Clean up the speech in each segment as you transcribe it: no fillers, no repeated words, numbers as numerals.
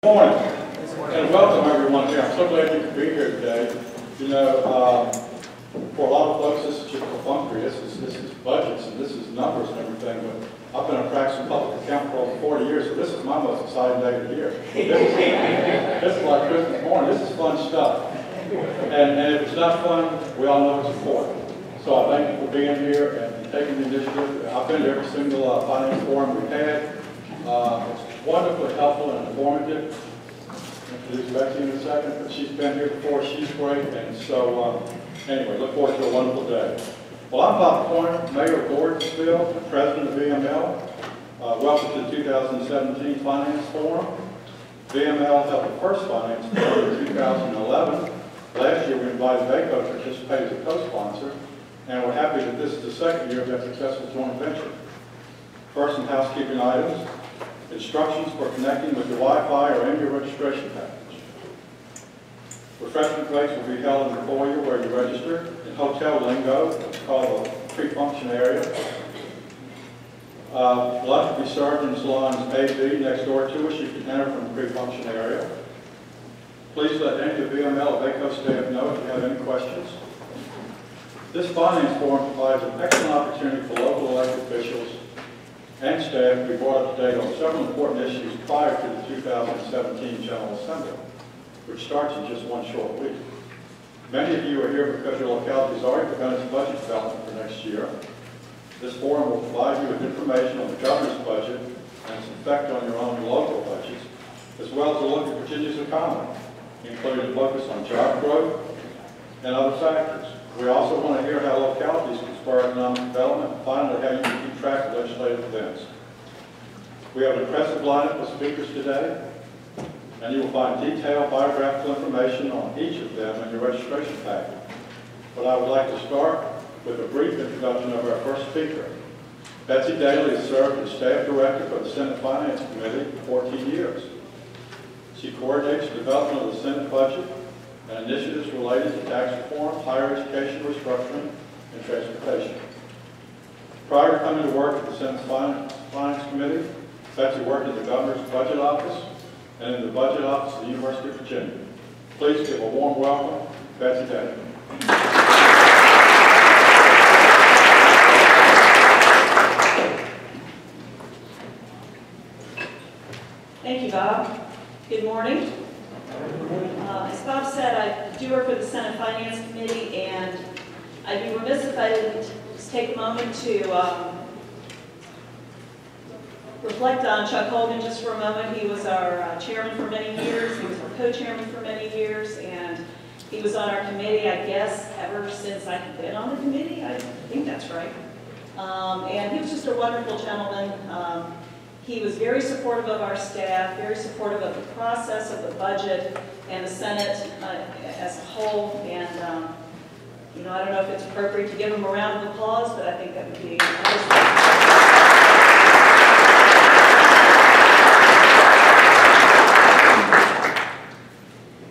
Good morning, and welcome everyone here. I'm so glad you could be here today. You know, for a lot of folks, this is just perfunctory. This is budgets and this is numbers and everything. But I've been a practicing public accountant for over 40 years, so this is my most exciting day of the year. This is like Christmas morning. This is fun stuff. And if it's not fun, we all know it's important. So I thank you for being here and taking the initiative. I've been to every single finance forum we've had. It's wonderfully helpful and informative. I'll introduce Betsey in a second, but she's been here before. She's great, and so anyway, look forward to a wonderful day. Well, I'm Bob Pointer, Mayor of Gordonsville, and President of VML. Welcome to the 2017 Finance Forum. VML held the first Finance Forum in 2011. Last year, we invited VACo to participate as a co-sponsor, and we're happy that this is the second year of that successful joint venture. First, some housekeeping items. Instructions for connecting with your Wi-Fi or in your registration package. Refreshment breaks will be held in the foyer where you register. In hotel lingo, it's called a pre-function area. Lunch will be served in salons A, B next door to us. You can enter from the pre-function area. Please let any of the VML or VACo staff know if you have any questions. This Finance Forum provides an excellent opportunity for local elected officials and staff to be brought up to date on several important issues prior to the 2017 General Assembly, which starts in just one short week. Many of you are here because your locality has already begun its budget development for next year. This forum will provide you with information on the governor's budget and its effect on your own local budgets, as well as a look at Virginia's economy, including a focus on job growth and other factors. We also want to hear how localities can spur economic development, and finally how you can keep track of legislative events. We have an impressive lineup of speakers today, and you will find detailed biographical information on each of them in your registration packet. But I would like to start with a brief introduction of our first speaker. Betsey Daley has served as staff director for the Senate Finance Committee for 14 years. She coordinates the development of the Senate budget and initiatives related to tax reform, higher education restructuring, and transportation. Prior to coming to work at the Senate Finance Committee, Betsey worked in the Governor's Budget Office and in the Budget Office of the University of Virginia. Please give a warm welcome to Betsey Daley. Thank you, Bob. Good morning. As Bob said, I do work for the Senate Finance Committee, and I'd be remiss if I didn't just take a moment to reflect on Chuck Hogan just for a moment. He was our chairman for many years. He was our co-chairman for many years, and he was on our committee, I guess, ever since I've been on the committee. I think that's right. And he was just a wonderful gentleman. He was very supportive of our staff, very supportive of the process of the budget and the Senate as a whole. And, you know, I don't know if it's appropriate to give him a round of applause, but I think that would be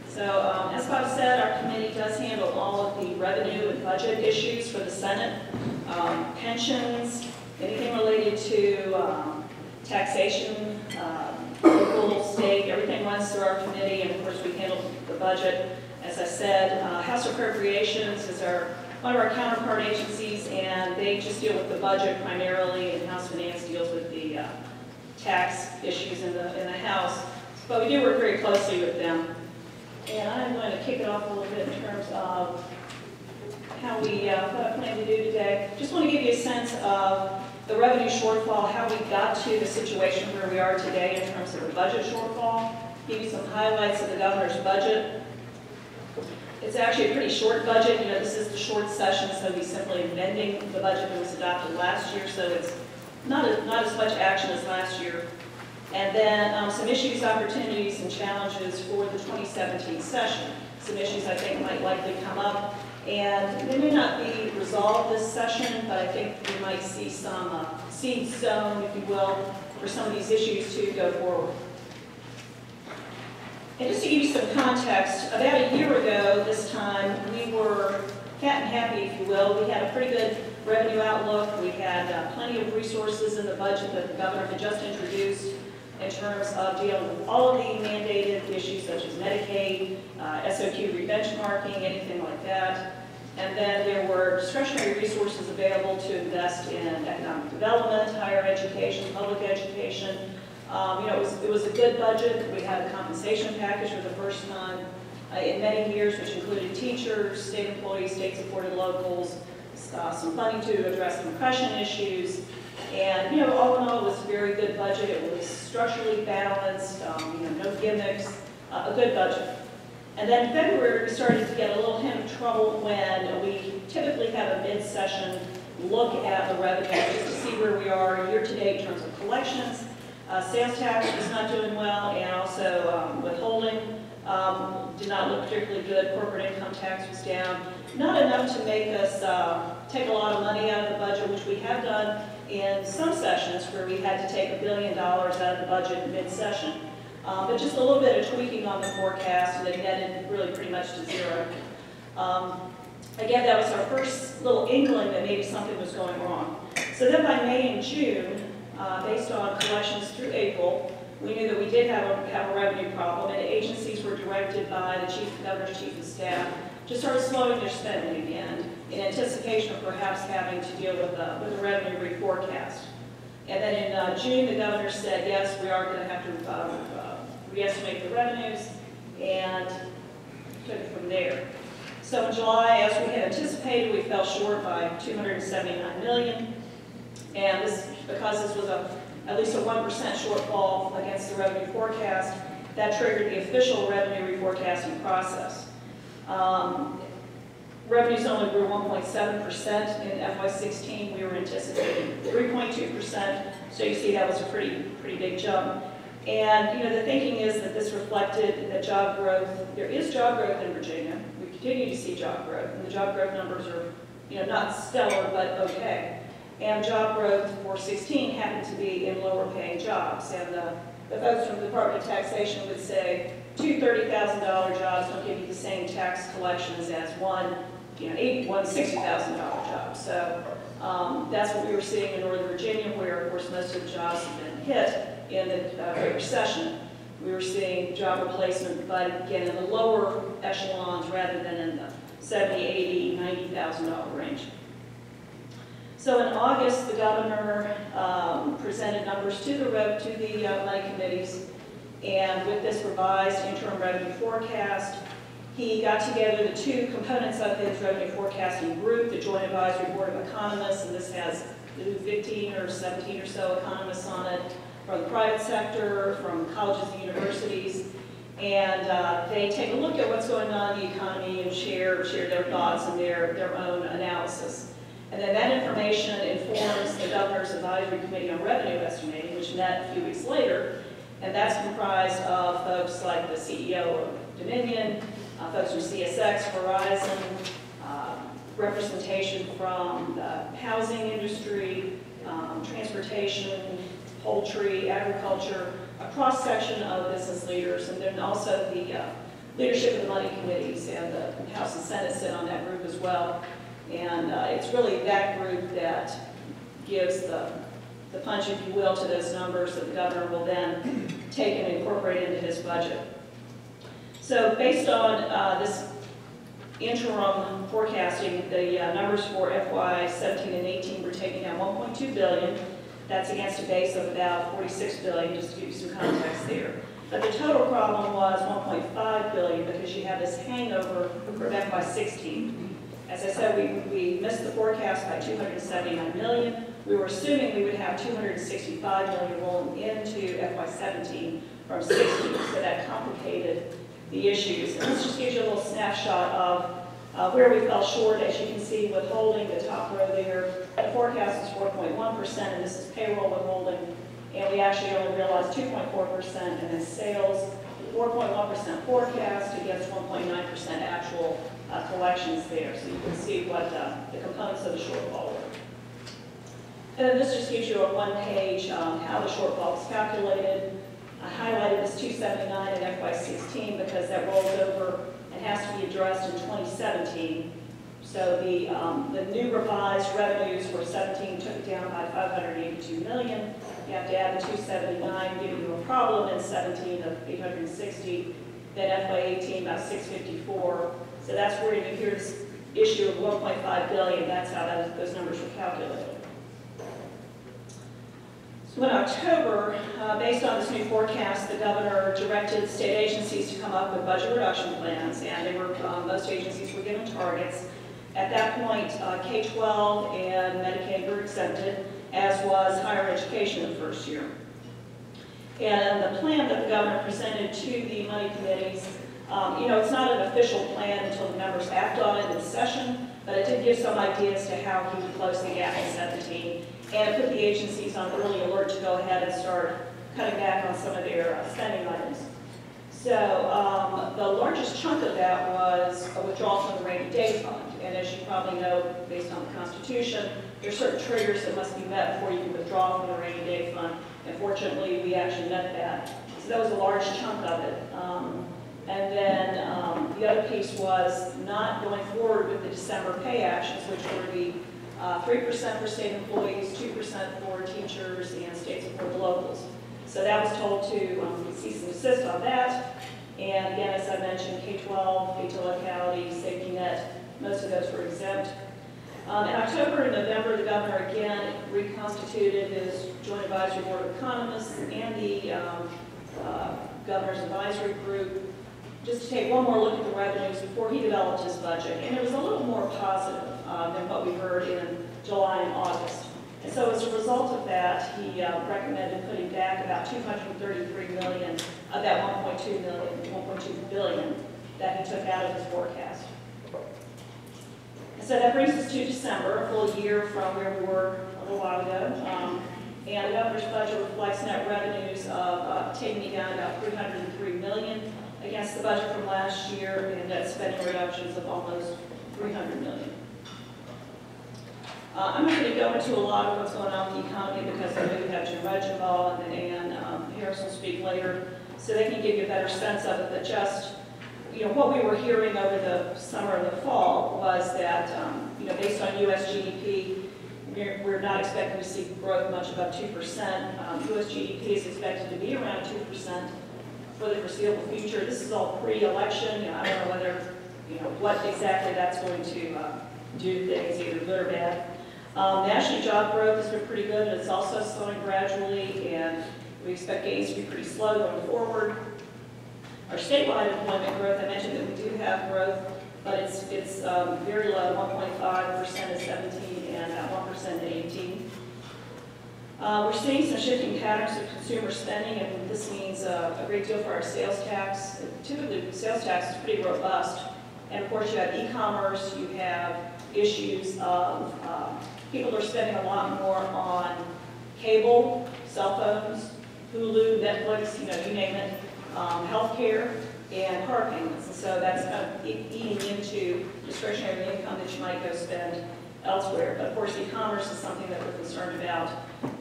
So, as Bob said, our committee does handle all of the revenue and budget issues for the Senate, pensions, anything related to taxation, local, state, everything runs through our committee, and of course we handle the budget. As I said, House Appropriations is one of our counterpart agencies, and they just deal with the budget primarily, and House Finance deals with the tax issues in the House. But we do work very closely with them. And I'm going to kick it off a little bit in terms of how what I plan to do today. Just want to give you a sense of the revenue shortfall, how we got to the situation where we are today in terms of the budget shortfall, give you some highlights of the governor's budget. It's actually a pretty short budget. You know, this is the short session, so he's simply amending the budget that was adopted last year, so it's not as much action as last year. And then some issues, opportunities, and challenges for the 2017 session. Some issues I think might likely come up, and they may not be resolved this session, but I think we might see some seeds sown, if you will, for some of these issues to go forward. And just to give you some context, about a year ago this time, we were fat and happy, if you will. We had a pretty good revenue outlook. We had plenty of resources in the budget that the governor had just introduced. in terms of dealing with all of the mandated issues such as Medicaid, SOQ re-benchmarking, anything like that. And then there were discretionary resources available to invest in economic development, higher education, public education. It was a good budget. We had a compensation package for the first time in many years, which included teachers, state employees, state-supported locals, some funding to address compression issues. And, all in all, it was a very good budget. It was structurally balanced, no gimmicks, a good budget. And then in February, we started to get a little hint of trouble when we typically have a mid-session look at the revenue just to see where we are year-to-date in terms of collections. Sales tax was not doing well, and also withholding did not look particularly good. Corporate income tax was down. Not enough to make us take a lot of money out of the budget, which we have done in some sessions where we had to take $1 billion out of the budget mid-session. But just a little bit of tweaking on the forecast, and it netted really pretty much to zero. Again, that was our first little inkling that maybe something was going wrong. So then by May and June, based on collections through April, we knew that we did have a revenue problem, and agencies were directed by the governor's chief of staff to start slowing their spending again in anticipation of perhaps having to deal with a revenue reforecast. And then in June, the governor said, yes, we are going to have to re-estimate the revenues, and took it from there. So in July, as we had anticipated, we fell short by $279 million, and because this was at least a 1% shortfall against the revenue forecast, that triggered the official revenue reforecasting process. Revenues only grew 1.7% in FY16. We were anticipating 3.2%, so you see that was a pretty big jump. And the thinking is that this reflected that job growth. There is job growth in Virginia. We continue to see job growth, and the job growth numbers are not stellar, but okay. And job growth for 16 happened to be in lower paying jobs. And the folks from the Department of Taxation would say two $30,000 jobs don't give you the same tax collections as one $60,000 job. So that's what we were seeing in Northern Virginia, where of course most of the jobs have been hit in the Great Recession. We were seeing job replacement, but again in the lower echelons rather than in the $70,000, $80,000, $90,000 range. So in August, the governor presented numbers to the money committees, and with this revised interim revenue forecast, he got together the two components of his revenue forecasting group, the Joint Advisory Board of Economists, and this has 15 or 17 or so economists on it from the private sector, from colleges and universities, and they take a look at what's going on in the economy and share their thoughts and their own analysis. And then that information informs the Governor's Advisory Committee on Revenue Estimating, which met a few weeks later, and that's comprised of folks like the CEO of Dominion, folks from CSX, Verizon, representation from the housing industry, transportation, poultry, agriculture, a cross-section of business leaders, and then also the leadership of the money committees, and the House and Senate sit on that group as well. And it's really that group that gives the punch, if you will, to those numbers that the governor will then take and incorporate into his budget. So based on this interim forecasting, the numbers for FY17 and 18 were taking down $1.2 billion. That's against a base of about $46 billion, just to give you some context there. But the total problem was $1.5 billion because you have this hangover from FY16. As I said, we missed the forecast by $279 million. We were assuming we would have $265 million rolling into FY17 from 16, so that complicated the issues. And this just gives you a little snapshot of where we fell short. As you can see, withholding, the top row there, the forecast is 4.1%, and this is payroll withholding, and we actually only realized 2.4%, and then sales, 4.1% forecast against 1.9% actual collections there. So you can see what the components of the shortfall were. And then this just gives you a one-page how the shortfall is calculated. I highlighted this 279 in FY16 because that rolls over and has to be addressed in 2017. So the new revised revenues for 17 took it down by $582 million. You have to add the 279, giving you a problem in 17 of 860. Then FY18 about 654. So that's where you hear this issue of 1.5 billion. That's how those numbers were calculated. So in October, based on this new forecast, the governor directed state agencies to come up with budget reduction plans, and they were most agencies were given targets. At that point, K-12 and Medicaid were exempted, as was higher education the first year. And the plan that the governor presented to the money committees, it's not an official plan until the members act on it in session, but it did give some ideas to how he would close the gap in 17, and put the agencies on early alert to go ahead and start cutting back on some of their spending items. So the largest chunk of that was a withdrawal from the rainy day fund. And as you probably know, based on the Constitution, there are certain triggers that must be met before you can withdraw from the rainy day fund. And fortunately, we actually met that. So that was a large chunk of it. And then the other piece was not going forward with the December pay actions, which were the 3% for state employees, 2% for teachers, and state support locals. So that was told to cease and desist on that. And again, as I mentioned, K-12, retail locality, safety net, most of those were exempt. In October and November, the governor again reconstituted his Joint Advisory Board of Economists and the Governor's Advisory Group just to take one more look at the revenues before he developed his budget. And it was a little more positive than what we heard in July and August. And so as a result of that, he recommended putting back about $233 million of that $1.2 billion that he took out of his forecast. And so that brings us to December, a full year from where we were a little while ago. And the governor's budget reflects net revenues of taking me down about $303 million against the budget from last year, and net spending reductions of almost $300 million. I'm not going to go into a lot of what's going on with the economy because I know we have Jim Reginald and then Ann Harris will speak later, so they can give you a better sense of it. But just, what we were hearing over the summer and the fall was that, based on U.S. GDP, we're not expecting to see growth much above 2%. U.S. GDP is expected to be around 2% for the foreseeable future. This is all pre-election. I don't know whether, what exactly that's going to do to things, either good or bad. National job growth has been pretty good, but it's also slowing gradually, and we expect gains to be pretty slow going forward. Our statewide employment growth, I mentioned that we do have growth, but it's very low, 1.5% in 17 and about 1% in 18. We're seeing some shifting patterns of consumer spending, and this means a great deal for our sales tax. Typically, the sales tax is pretty robust. And of course, you have e-commerce, you have issues of people are spending a lot more on cable, cell phones, Hulu, Netflix, you name it, healthcare, and car payments. And so that's kind of eating into discretionary income that you might go spend elsewhere. But of course, e-commerce is something that we're concerned about.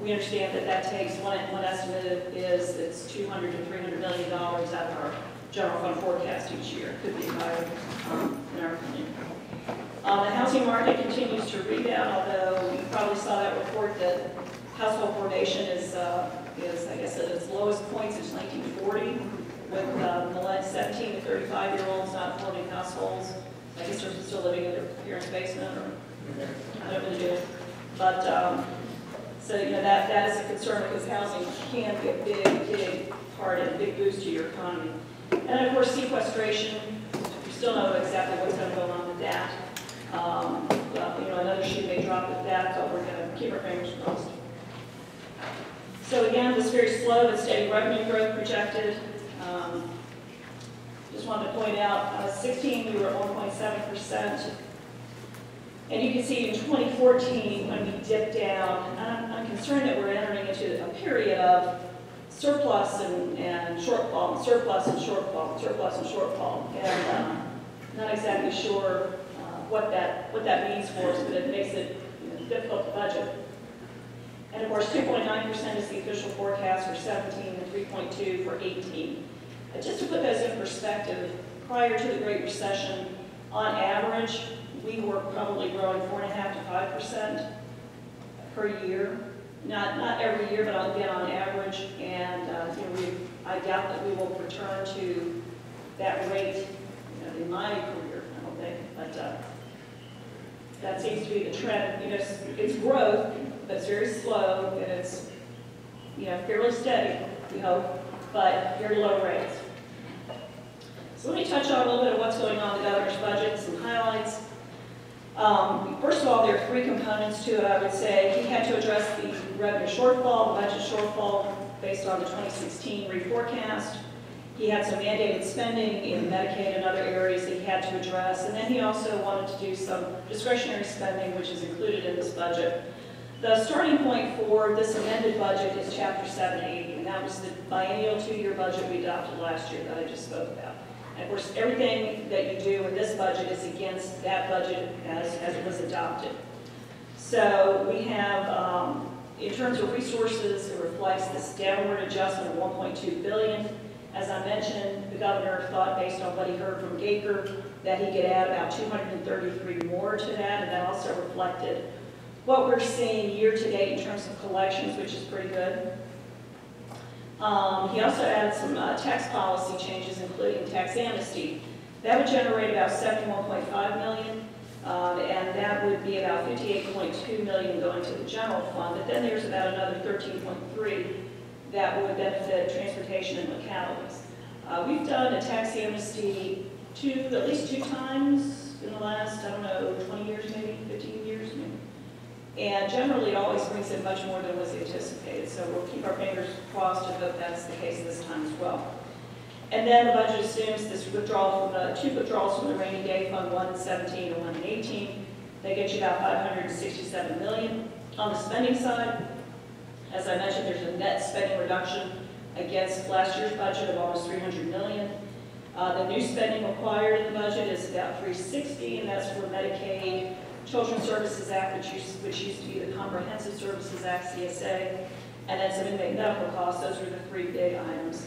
We understand that takes, one estimate is it's $200 to $300 million out of our general fund forecast each year. Could be higher in our opinion. The housing market continues to rebound, although you probably saw that report that household formation is I guess, at its lowest point since 1940, with 17 to 35-year-olds not forming households. I guess they're still living in their parents' basement, or I don't really do it. But so that is a concern because housing can be a big part and a big boost to your economy. And then, of course, sequestration. We still don't know exactly what's going to go on with that. Another shoe may drop with that, but we're going to keep our fingers crossed. So again, this very slow but steady revenue growth projected. Just wanted to point out, 16 we were at 1.7%. And you can see in 2014 when we dipped down, I'm concerned that we're entering into a period of surplus and shortfall, surplus and shortfall, surplus and shortfall. And not exactly sure what that means for us, but it makes it difficult to budget. And of course, 2.9% is the official forecast for 17 and 3.2 for 18. Just to put those in perspective, prior to the Great Recession, On average, we were probably growing 4.5% to 5% per year. Not every year, but again on average. And I doubt that we will return to that rate in my career, I don't think. But that seems to be the trend. It's growth, but it's very slow, and it's fairly steady, we hope, but very low rates. So let me touch on a little bit of what's going on in the governor's budget, some highlights. First of all, there are three components to it, I would say. He had to address the revenue shortfall, the budget shortfall based on the 2016 reforecast. He had some mandated spending in Medicaid and other areas that he had to address. And then he also wanted to do some discretionary spending, which is included in this budget. The starting point for this amended budget is Chapter 780, and that was the biennial 2-year budget we adopted last year that I just spoke about. And of course, everything that you do in this budget is against that budget as it was adopted. So we have, in terms of resources, it reflects this downward adjustment of $1.2 billion. As I mentioned, the governor thought, based on what he heard from VACo, that he could add about 233 more to that, and that also reflected what we're seeing year to date in terms of collections, which is pretty good. He also added some tax policy changes, including tax amnesty. That would generate about $71.5 million, and that would be about $58.2 million going to the general fund. But then there's about another $13.3 that would benefit transportation and localities. We've done a tax amnesty at least 2 times in the last, 20 years maybe, 15 years maybe. And generally, it always brings in much more than was anticipated. So we'll keep our fingers crossed and hope that's the case this time as well. And then the budget assumes this withdrawal from the 2 withdrawals from the rainy day fund, one in 17 and one in 18. They get you about $567 million. On the spending side, as I mentioned, there's a net spending reduction against last year's budget of almost $300 million. The new spending required in the budget is about $360, and that's for Medicaid, Children's Services Act, which used to be the Comprehensive Services Act, CSA, and then some inmate medical costs. Those are the 3 big items.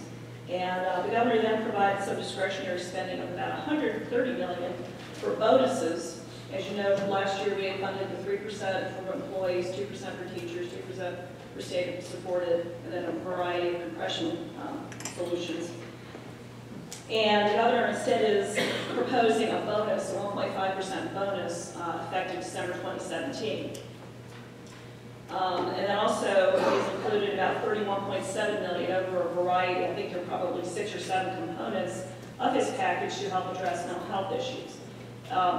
And the governor then provided some discretionary spending of about $130 million for bonuses. As you know, from last year we had funded the 3% for employees, 2% for teachers, 2% for state supported, and then a variety of compression solutions. And the governor instead is proposing a bonus, a 1.5% bonus, effective December 2017. And then also he's included about $31.7 million over a variety, I think there are probably 6 or 7 components of his package to help address mental health issues.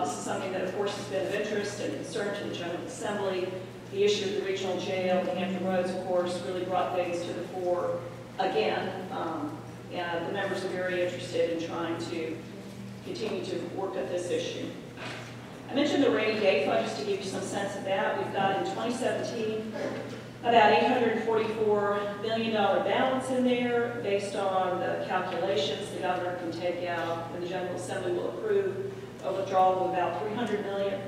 This is something that of course has been of interest and concern to the General Assembly. The issue of the regional jail, the Hampton Roads, of course, really brought things to the fore again. And the members are very interested in trying to continue to work at this issue. I mentioned the rainy day fund just to give you some sense of that. We've got in 2017 about $844 million balance in there based on the calculations the governor can take out and the General Assembly will approve a withdrawal of about $300 million.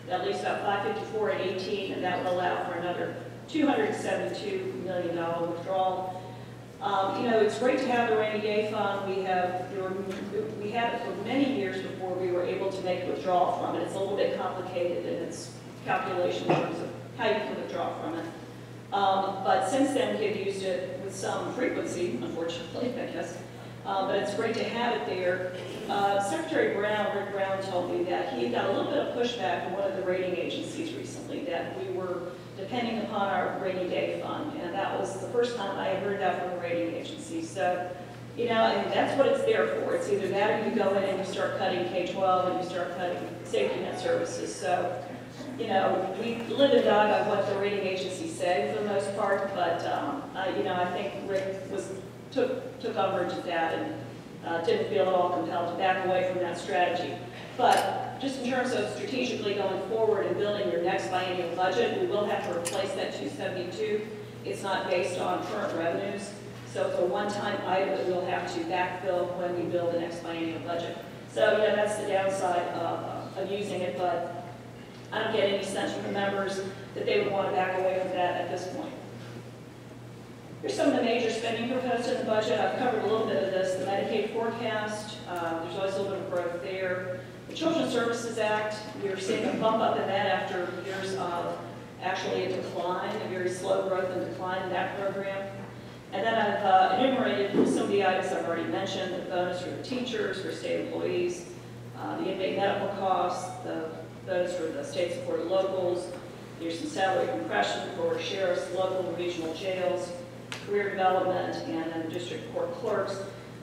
That leaves about $554 at 18, and that would allow for another $272 million withdrawal. It's great to have the rainy day fund. We had it for many years before we were able to make a withdrawal from it. It's a little bit complicated in its calculation in terms of how you can withdraw from it. But since then, we have used it with some frequency, unfortunately, I guess. But it's great to have it there. Secretary Brown, Rick Brown, told me that he got a little bit of pushback from one of the rating agencies recently that we were depending upon our rainy day fund, and that was the first time I had heard that from a rating agency. So, and that's what it's there for. It's either that or you go in and you start cutting K-12 and you start cutting safety net services. So, we live and die by what the rating agencies say for the most part, but I think Rick took umbrage at that and didn't feel at all compelled to back away from that strategy. But just in terms of strategically going forward and building your next biennial budget, we will have to replace that 272. It's not based on current revenues, so it's a one-time item that we'll have to backfill when we build the next biennial budget. So that's the downside of using it, but I don't get any sense from the members that they would want to back away from that at this point. Here's some of the major spending proposed in the budget. I've covered a little bit of this. The Medicaid forecast, there's always a little bit of growth there. The Children's Services Act, we're seeing a bump up in that after years of actually a decline, a very slow growth and decline in that program. And then I've enumerated some of the items I've already mentioned, the bonus for the teachers, for state employees, the inmate medical costs, the bonus for the state-supported locals. There's some salary compression for sheriffs, local and regional jails, career development, and then district court clerks.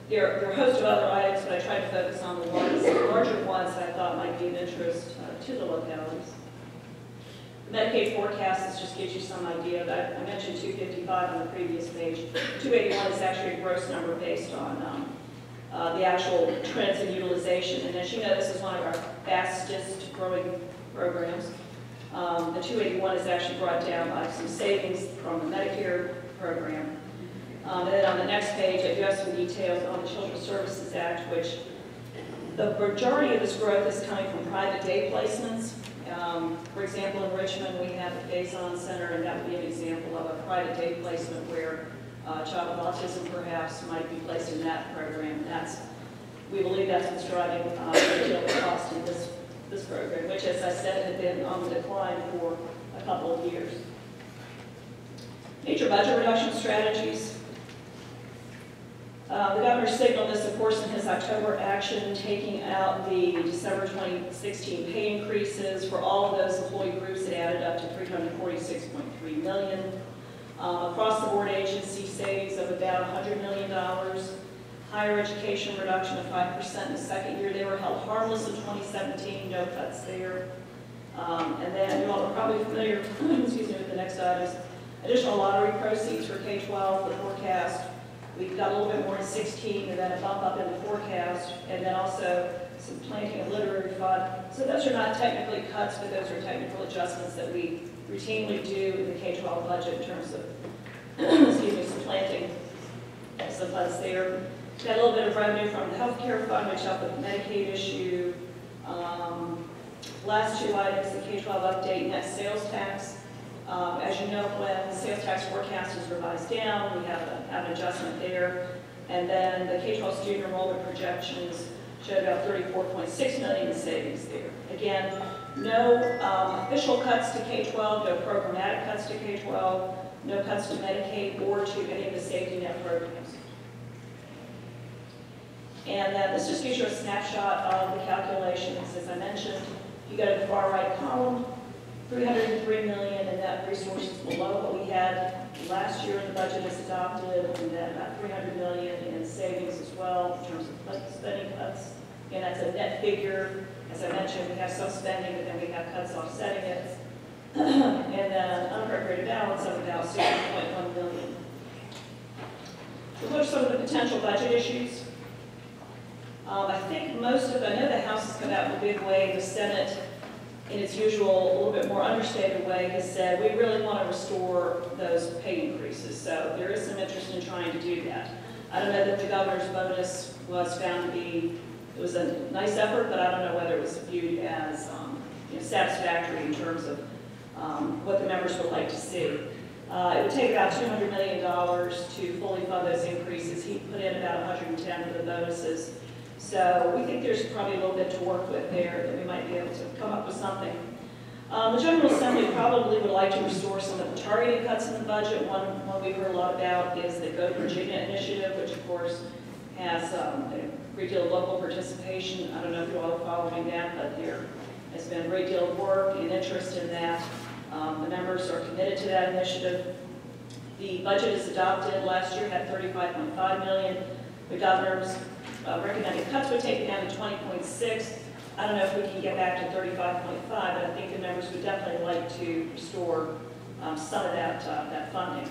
There are a host of other items, but I tried to focus on the larger ones that I thought might be of interest to the localities. The Medicaid forecast, this just gives you some idea. I mentioned 255 on the previous page. 281 is actually a gross number based on the actual trends in utilization. And as you know, this is one of our fastest growing programs. The 281 is actually brought down by some savings from the Medicare program. And then on the next page, I do have some details on the Children's Services Act, which the majority of this growth is coming from private day placements. For example, in Richmond, we have the Faison Center, and that would be an example of a private day placement where a child with autism perhaps might be placed in that program. And we believe that's what's driving the cost in this program, which, as I said, had been on the decline for a couple of years. Major budget reduction strategies. The governor signaled this, of course, in his October action, taking out the December 2016 pay increases for all of those employee groups. It added up to $346.3 million. Across the board agency savings of about $100 million. Higher education reduction of 5% in the second year. They were held harmless in 2017, no cuts there. And then you all are probably familiar excuse me, with the next items. Additional lottery proceeds for K-12, the forecast. We've got a little bit more in 16, and then a bump up in the forecast, and then also some planting of literary fund. So those are not technically cuts, but those are technical adjustments that we routinely do in the K-12 budget in terms of, excuse me, some planting, some funds there. Got a little bit of revenue from the healthcare fund, which helped with the Medicaid issue. Last two items, the K-12 update, net sales tax. As you know, when the sales tax forecast is revised down, we have an adjustment there. And then the K-12 student enrollment projections showed about $34.6 million in savings there. Again, no official cuts to K-12, no programmatic cuts to K-12, no cuts to Medicaid or to any of the safety net programs. And then this just gives you a snapshot of the calculations. As I mentioned, if you go to the far right column, $303 million in net resources below what we had last year in the budget as adopted, and then about $300 million in savings as well in terms of spending cuts. And that's a net figure. As I mentioned, we have some spending, but then we have cuts offsetting it. And then an unappropriated balance of about $60.1 million. So what are some of the potential budget issues? I think most of, I know the House has come out in a big way. The Senate, in its usual, a little bit more understated way, has said we really want to restore those pay increases. So there is some interest in trying to do that. I don't know that the governor's bonus was found to be, it was a nice effort, but I don't know whether it was viewed as satisfactory in terms of what the members would like to see. It would take about $200 million to fully fund those increases. He put in about 110 for the bonuses. So we think there's probably a little bit to work with there, that we might be able to come up with something. The General Assembly probably would like to restore some of the targeted cuts in the budget. One we've heard a lot about is the Go to Virginia initiative, which of course has a great deal of local participation. I don't know if you all are following that, but there has been a great deal of work and interest in that. The members are committed to that initiative. The budget is adopted last year, had $35.5 million. The governor's recommended cuts would take it down to 20.6. I don't know if we can get back to 35.5, but I think the members would definitely like to restore some of that funding.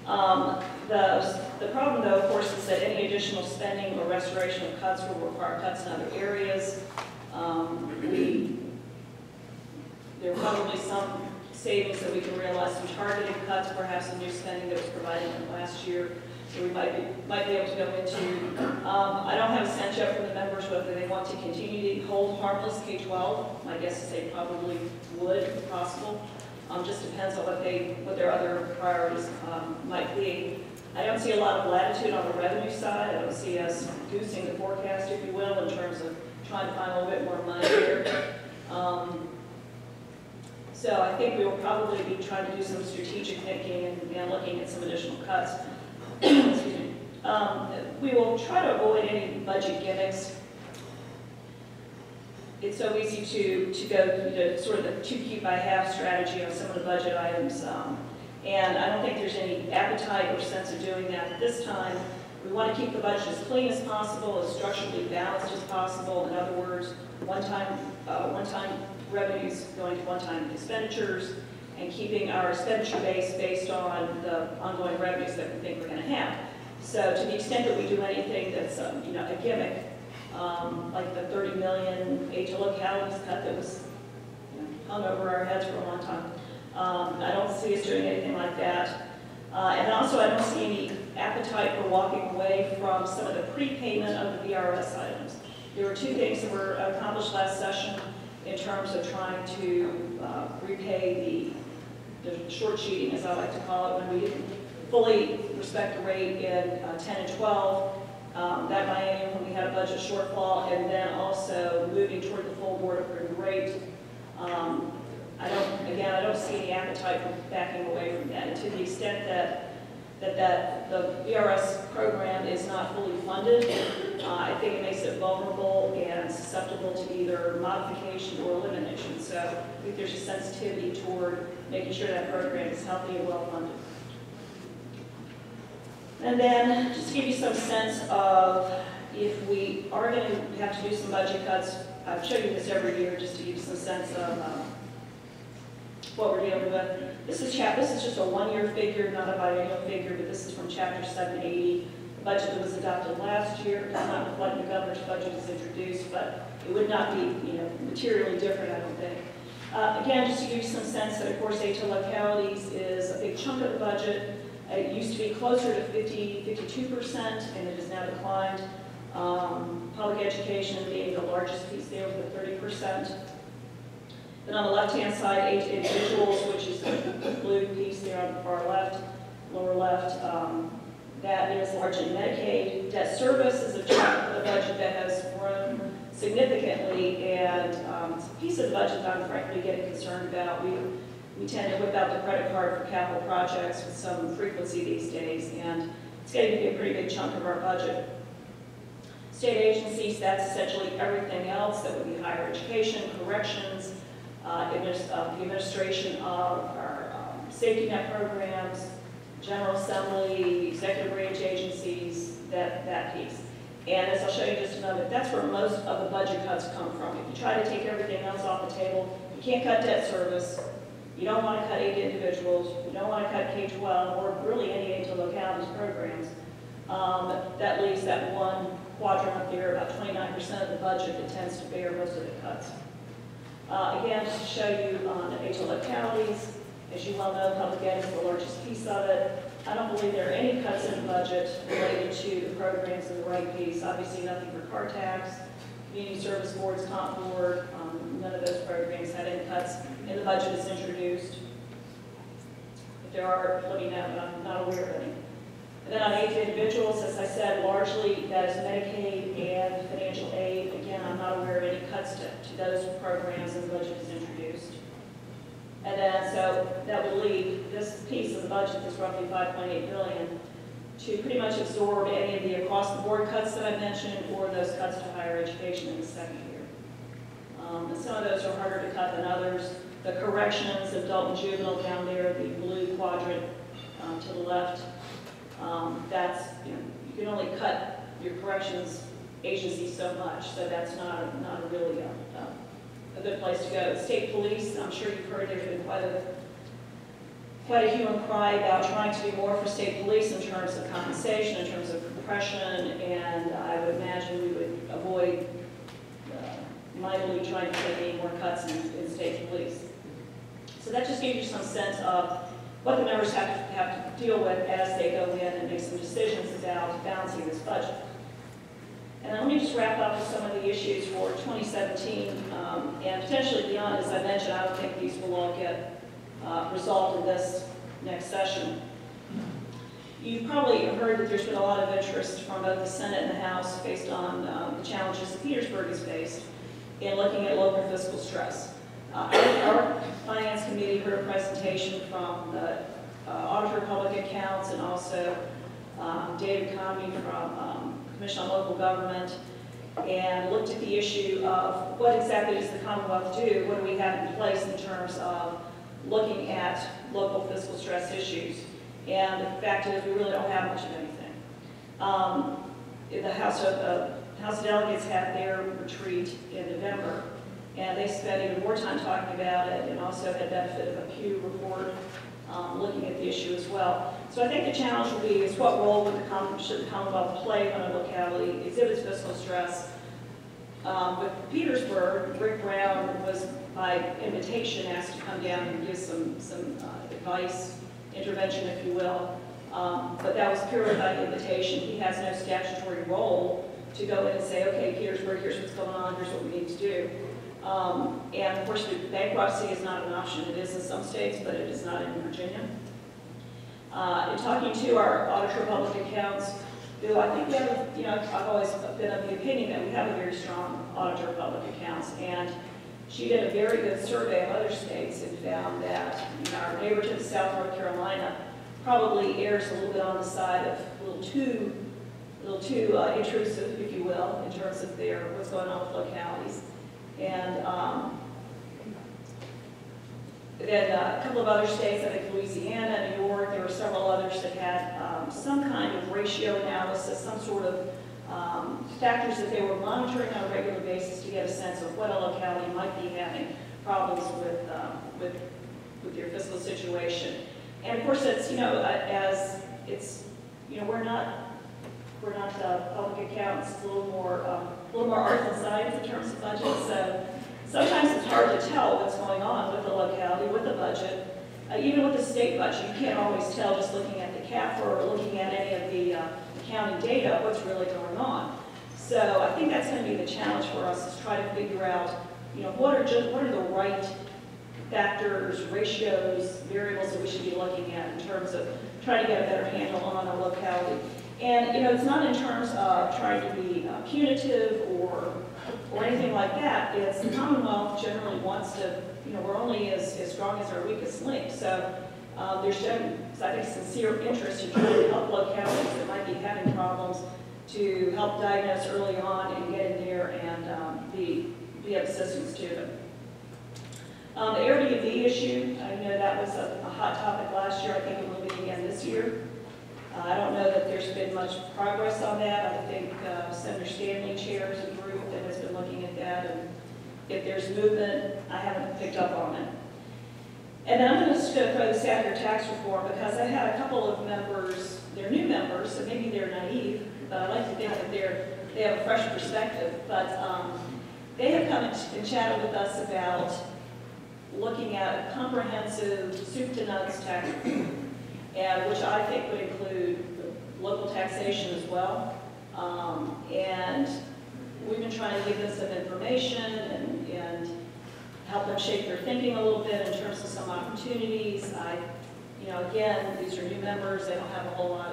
The problem, though, of course, is that any additional spending or restoration of cuts will require cuts in other areas. There are probably some savings that we can realize from targeted cuts, perhaps some new spending that was provided last year. So we might be able to go into. I don't have a sense yet from the members whether they want to continue to hold harmless K-12. My guess is they probably would, if possible. Just depends on what their other priorities might be. I don't see a lot of latitude on the revenue side. I don't see us goosing the forecast, if you will, in terms of trying to find a little bit more money here. So I think we will probably be trying to do some strategic thinking and looking at some additional cuts. Excuse me. We will try to avoid any budget gimmicks. It's so easy to go sort of the two-keep-by-half strategy on some of the budget items. And I don't think there's any appetite or sense of doing that at this time. We want to keep the budget as clean as possible, as structurally balanced as possible. In other words, one-time revenues going to one-time expenditures, and keeping our expenditure base based on the ongoing revenues that we think we're going to have. So to the extent that we do anything that's a gimmick, like the $30 million aid to localities cut that was hung over our heads for a long time. I don't see us doing anything like that. And also I don't see any appetite for walking away from some of the prepayment of the VRS items. There were two things that were accomplished last session in terms of trying to repay the short sheeting, as I like to call it, when we didn't fully respect the rate in 10 and 12. That biennium when we had a budget shortfall, and then also moving toward the full board approved rate. I don't see any appetite for backing away from that. And to the extent that the VRS program is not fully funded, I think it makes it vulnerable and susceptible to either modification or elimination. So I think there's a sensitivity toward making sure that program is healthy and well funded. And then just to give you some sense of if we are going to have to do some budget cuts, I've shown you this every year just to give you some sense of what we're dealing with. This is just a one-year figure, not a biennial figure, but this is from Chapter 780. The budget that was adopted last year does not reflect the governor's budget as introduced, but it would not be materially different, I don't think. Again, just to give you some sense that, of course, aid to localities is a big chunk of the budget. It used to be closer to 52%, and it has now declined. Public education being the largest piece there with 30%. Then on the left-hand side, aid to individuals, which is the blue piece there on the far left, lower left, that is largely Medicaid. Debt service is a chunk of the budget that has grown significantly, and it's a piece of the budget that I'm frankly getting concerned about. We tend to whip out the credit card for capital projects with some frequency these days, and it's getting to be a pretty big chunk of our budget. State agencies, that's essentially everything else. That would be higher education, corrections, the administration of our safety net programs, General Assembly, executive branch agencies, that piece. And as I'll show you in just a moment, that's where most of the budget cuts come from. If you try to take everything else off the table, you can't cut debt service. You don't want to cut aid to individuals. You don't want to cut K-12 or really any aid to localities programs. That leaves that one quadrant up there, about 29% of the budget that tends to bear most of the cuts. Again, just to show you on aid to localities, as you well know, public ed is the largest piece of it. I don't believe there are any cuts in the budget related to the programs in the right piece. Obviously nothing for car tax, community service boards, comp board, none of those programs had any cuts in the budget as introduced. If there are, let me know, but I'm not aware of any. And then on aid to individuals, as I said, largely that is Medicaid and financial aid. Again, I'm not aware of any cuts to those programs in the budget as introduced. And then, so that would leave this piece of the budget, this roughly $5.8 billion, to pretty much absorb any of the across-the-board cuts that I mentioned, or those cuts to higher education in the second year. And some of those are harder to cut than others. The corrections, adult and juvenile down there, the blue quadrant to the left, that's, you can only cut your corrections agency so much, so that's not a really a good place to go. State police, I'm sure you've heard there's been quite a hue and cry about trying to do more for state police in terms of compensation, in terms of compression, and I would imagine we would avoid mightily trying to take any more cuts in state police. So that just gives you some sense of what the members have to deal with as they go in and make some decisions about balancing this budget. And then let me just wrap up with some of the issues for 2017 and potentially beyond. As I mentioned, I don't think these will all get resolved in this next session. You've probably heard that there's been a lot of interest from both the Senate and the House based on the challenges that Petersburg has faced in looking at local fiscal stress. Our Finance Committee heard a presentation from the Auditor of Public Accounts and also David Economy from Commission on Local Government, and looked at the issue of what exactly does the Commonwealth do, what do we have in place in terms of looking at local fiscal stress issues. And the fact is we really don't have much of anything. The House of Delegates had their retreat in November, and they spent even more time talking about it and also had benefit of a Pew report looking at the issue as well. So I think the challenge will be is what role should the Commonwealth play when a locality exhibits fiscal stress. With Petersburg, Rick Brown was by invitation asked to come down and give some advice, intervention if you will, but that was purely by invitation. He has no statutory role to go in and say, okay, Petersburg, here's what's going on, here's what we need to do. And of course, the bankruptcy is not an option. It is in some states, but it is not in Virginia. In talking to our Auditor of Public Accounts, who I think we have, I've always been of the opinion that we have a very strong Auditor of Public Accounts, and she did a very good survey of other states and found that our neighbor to the south, North Carolina, probably errs a little bit on the side of a little too intrusive, if you will, in terms of what's going on with localities. And then a couple of other states, I think Louisiana, New York, there were several others that had some kind of ratio analysis, some sort of factors that they were monitoring on a regular basis to get a sense of what a locality might be having problems with their fiscal situation. And of course, it's as it's we're not public accounts. It's a little more art than science in terms of budget. So sometimes it's hard to tell what's going on with the locality, with the budget. Even with the state budget, you can't always tell just looking at the CAFR or looking at any of the accounting data what's really going on. So I think that's going to be the challenge for us, is try to figure out, what are the right factors, ratios, variables that we should be looking at in terms of trying to get a better handle on a locality. And it's not in terms of trying to be punitive or anything like that. It's the Commonwealth generally wants to, we're only as strong as our weakest link. So there's shown, I think, sincere interest in trying to help localities that might be having problems to help diagnose early on and get in there and be of assistance to them. The Airbnb issue, I know that was a hot topic last year. I think it will be again this year. I don't know that there's been much progress on that. I think Senator Stanley chairs a group that has been looking at that, and if there's movement, I haven't picked up on it. And then I'm just going to throw this out here, tax reform, because I had a couple of members, they're new members, so maybe they're naive, but I like to think that they have a fresh perspective. But they have come and chatted with us about looking at a comprehensive soup to nuts tax reform, and which I think would include local taxation as well. And we've been trying to give them some information and help them shape their thinking a little bit in terms of some opportunities. Again, these are new members. They don't have a whole lot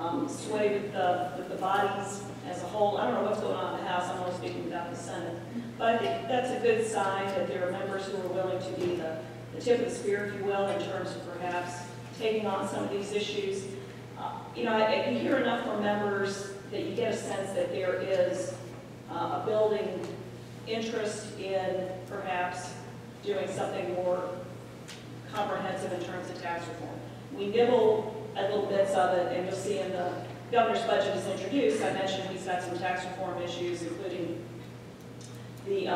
of sway with the bodies as a whole. I don't know what's going on in the House. I'm only speaking about the Senate. But I think that's a good sign that there are members who are willing to be the tip of the spear, if you will, in terms of perhaps taking on some of these issues. You hear enough from members that you get a sense that there is a building interest in perhaps doing something more comprehensive in terms of tax reform. We nibble at little bits of it, and you'll see in the governor's budget is introduced. I mentioned he's got some tax reform issues, including the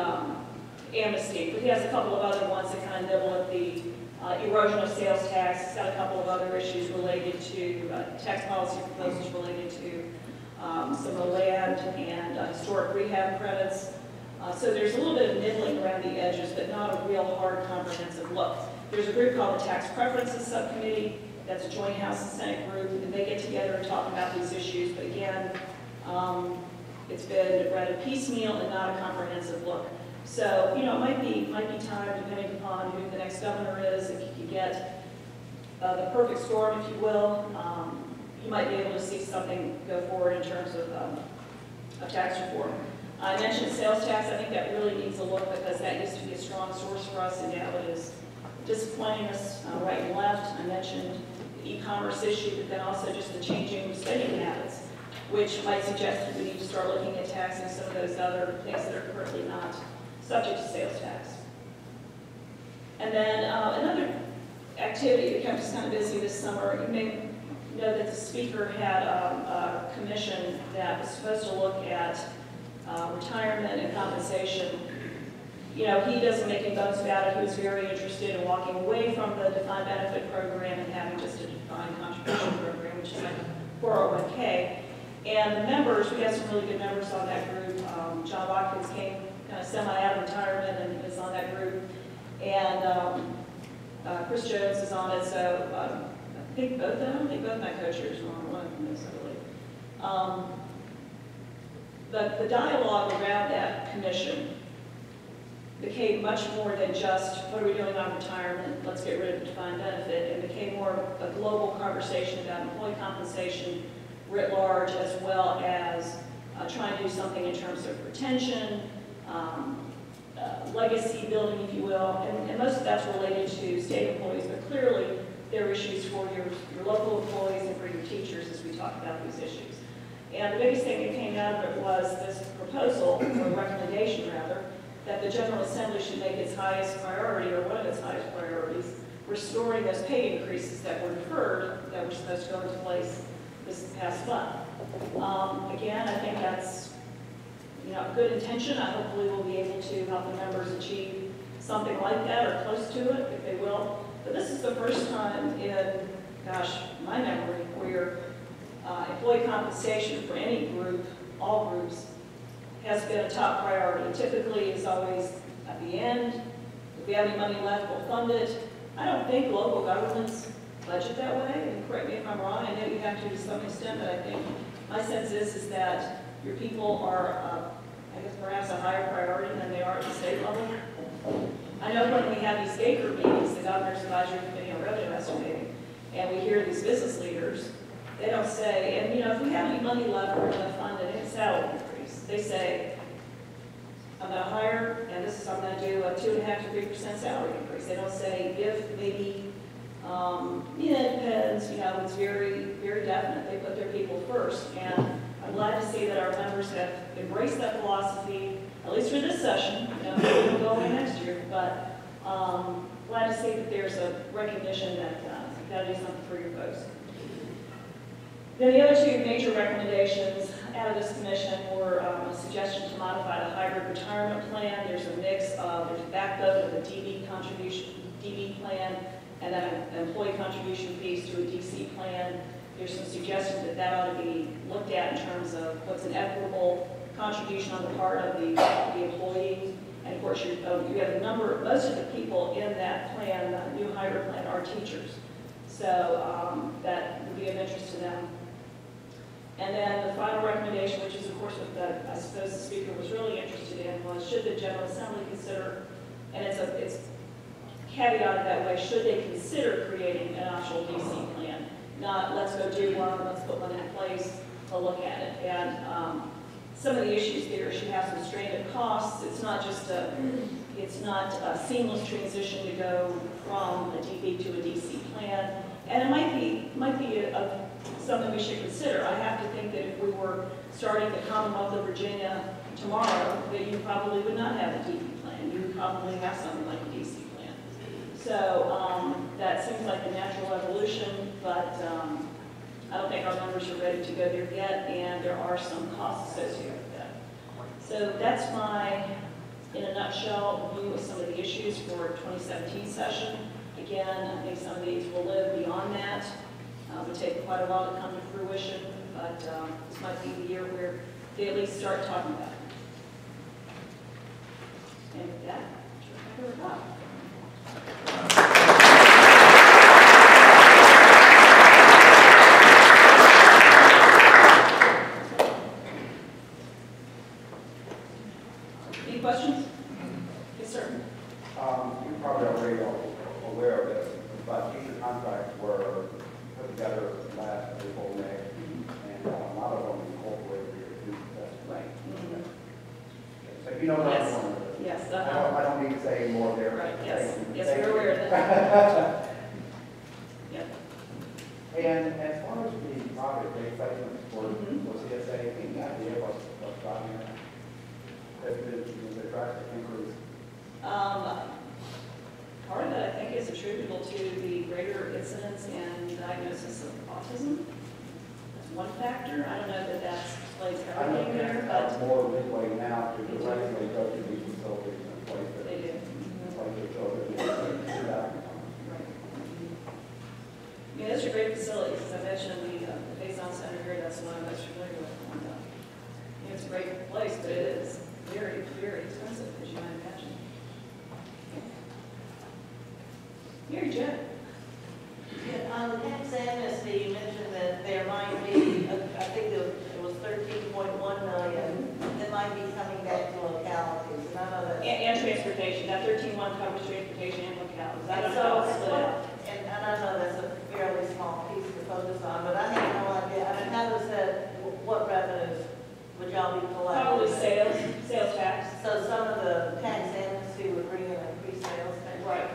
amnesty, but he has a couple of other ones that kind of nibble at the erosion of sales tax. He's got a couple of other issues related to tax policy proposals related to some of the land and historic rehab credits. So there's a little bit of nibbling around the edges, but not a real hard, comprehensive look. There's a group called the Tax Preferences Subcommittee. That's a joint House and Senate group, and they get together and talk about these issues. But again, it's been rather piecemeal and not a comprehensive look. So, you know, it might be time, depending upon who the next governor is, if you could get the perfect storm, if you will, you might be able to see something go forward in terms of tax reform. I mentioned sales tax. I think that really needs a look because that used to be a strong source for us, and now it is disappointing us right and left. I mentioned the e-commerce issue, but then also just the changing spending habits, which might suggest that we need to start looking at taxing some of those other things that are currently not subject to sales tax. And then another activity that kept us kind of busy this summer, you may know that the speaker had a commission that was supposed to look at retirement and compensation. You know, he doesn't make any bones about it. He was very interested in walking away from the defined benefit program and having just a defined contribution program, which is like 401k. And the members, we had some really good members on that group. John Watkins came kind of semi out of retirement and is on that group. And Chris Jones is on it, so I think both of them, I think both my co-chairs were on one of them, I believe. The dialogue around that commission became much more than just, what are we doing on retirement, let's get rid of the defined benefit. It became more of a global conversation about employee compensation writ large, as well as trying to do something in terms of retention, legacy building, if you will, and most of that's related to state employees, but clearly there are issues for your local employees and for your teachers as we talk about these issues. And the biggest thing that came out of it was this proposal, or recommendation rather, that the General Assembly should make its highest priority, or one of its highest priorities, restoring those pay increases that were deferred, that were supposed to go into place this past month. Again, I think that's a good intention. I hopefully will be able to help the members achieve something like that or close to it, if they will. But this is the first time in, gosh, my memory, where employee compensation for any group, all groups, has been a top priority. Typically, it's always at the end. If we have any money left, we'll fund it. I don't think local governments budget that way, and correct me if I'm wrong. I know you have to some extent, but I think my sense is that your people are, I guess, perhaps a higher priority than they are at the state level. I know when we have these VACo meetings, the Governor's Advisory Committee on Revenue Estimating, and we hear these business leaders, they don't say, and if we have any money left, we're going to fund it in salary increase. They say, I'm going to hire, and this is, I'm going to do a 2.5% to 3% salary increase. They don't say if, maybe, it depends, it's very, very definite. They put their people first, and I'm glad to see that our members have embraced that philosophy, at least for this session. We'll go away next year, but glad to see that there's a recognition that you've got to do something for your folks. Then the other two major recommendations out of this commission were a suggestion to modify the hybrid retirement plan. There's a mix of, there's a backbone of a DB contribution, DB plan, and then an employee contribution piece to a DC plan. There's some suggestions that that ought to be looked at in terms of what's an equitable contribution on the part of the employee. And of course, you have a number, most of the people in that plan, the new hybrid plan, are teachers. So that would be of interest to them. And then the final recommendation, which is of course what I suppose the speaker was really interested in, was should the General Assembly consider, and it's caveated that way, should they consider creating an optional DC plan? Not let's go do one, let's put one in place, we'll look at it. And some of the issues there, she has some stranded costs. It's not just a seamless transition to go from a DB to a DC plan. And it might be something we should consider. I have to think that if we were starting the Commonwealth of Virginia tomorrow, that you probably would not have a DB plan. You would probably have something like a DC plan. So that seems like a natural evolution, but I don't think our members are ready to go there yet, and there are some costs associated with that. So that's my, in a nutshell, view of some of the issues for 2017 session. Again, I think some of these will live beyond that. It would take quite a while to come to fruition, but this might be the year where they at least start talking about it. And with that, I'll turn it back over to Bob. Any questions? You're probably already aware of this, but teacher contracts were put together last April, May, and a lot of them incorporated your test plan. So you know what I'm doing. Yes. I don't need to say more there. Right, yes. Yes, we're aware of that. Yep. And as far as the project-based placements for CSA, any idea what's driving that? There's been a drastic increase. Part of it, I think, is attributable to the greater incidence and diagnosis of autism. That's one factor. I don't know that that's plays I know everything there, that's but more midway now to directly go to these facilities and place their, they do. place their children. Right. Yeah, those are great facilities. As I mentioned, the Faison Center here, that's the one I'm most familiar with. And, it's a great place, but it is very, very expensive, as you might imagine. Mary Jo. Yeah, on the tax amnesty, you mentioned that there might be, I think it was 13.1 million, that might be coming back to localities. And I know that. And transportation. That 13.1 covers transportation and localities. I don't And know how so, it's split out. and I know that's a fairly small piece to focus on, but I have no idea. I mean, how does that, what revenues would y'all be collecting? Probably sales tax. So some of the tax amnesty would bring in increased sales tax? Right.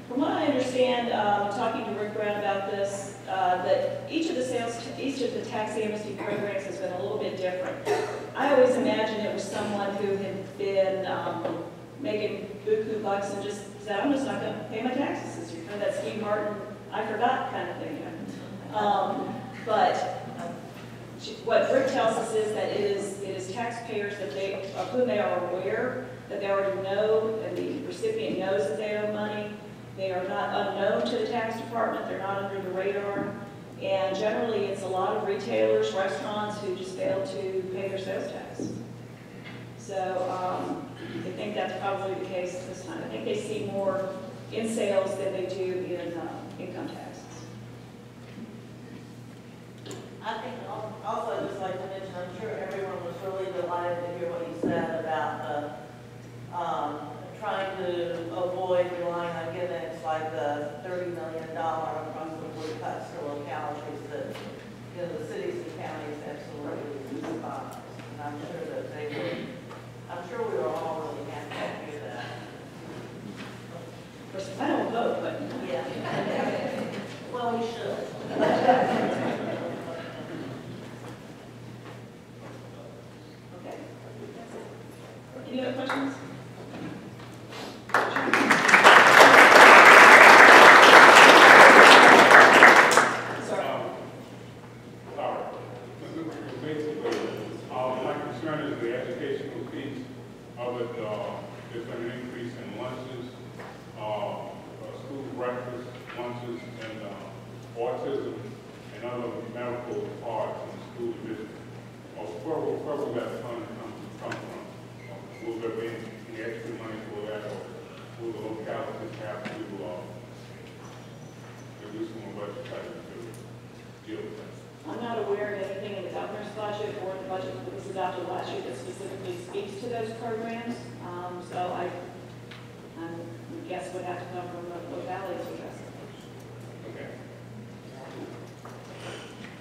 From what I understand, talking to Rick Brown about this, that each of the tax amnesty programs has been a little bit different. I always imagined it was someone who had been making buku bucks and just said, I'm just not going to pay my taxes this year. Kind of that Steve Martin, I forgot kind of thing. But what Rick tells us is that it is taxpayers of whom they are aware, that they already know, and the recipient knows that they owe money. They are not unknown to the tax department. They're not under the radar. And generally, it's a lot of retailers, restaurants who just fail to pay their sales tax. So I think that's probably the case this time. I think they see more in sales than they do in income taxes. I think also I'd just like to mention, I'm sure everyone was really delighted to hear what you said about the trying to avoid relying on gimmicks like the $30 million across the board cuts to localities that the cities and counties absolutely despise. And I'm sure that they would. I'm sure we were all really happy to hear that. Of course, I don't vote, but Yeah. Well, we should. okay. Any other questions? There's been an increase in lunches, school breakfast, lunches, and autism and other medical parts in the school division. Where will that fund come from? Will there be any extra money for that, or will the localities have to do some more budget cutting to deal with that? I'm not aware of anything in the governor's budget or the budget that was adopted last year that specifically speaks to those programs. So I guess would have to come from the localities to address it. Okay.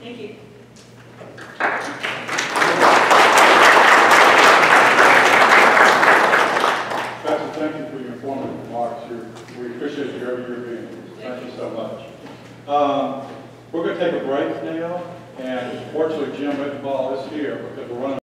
Thank you. Betsey, thank you for your informative remarks. We appreciate you every year being here. Thank you so much. We're going to take a break now, and fortunately Jim Rittenball is here because we're running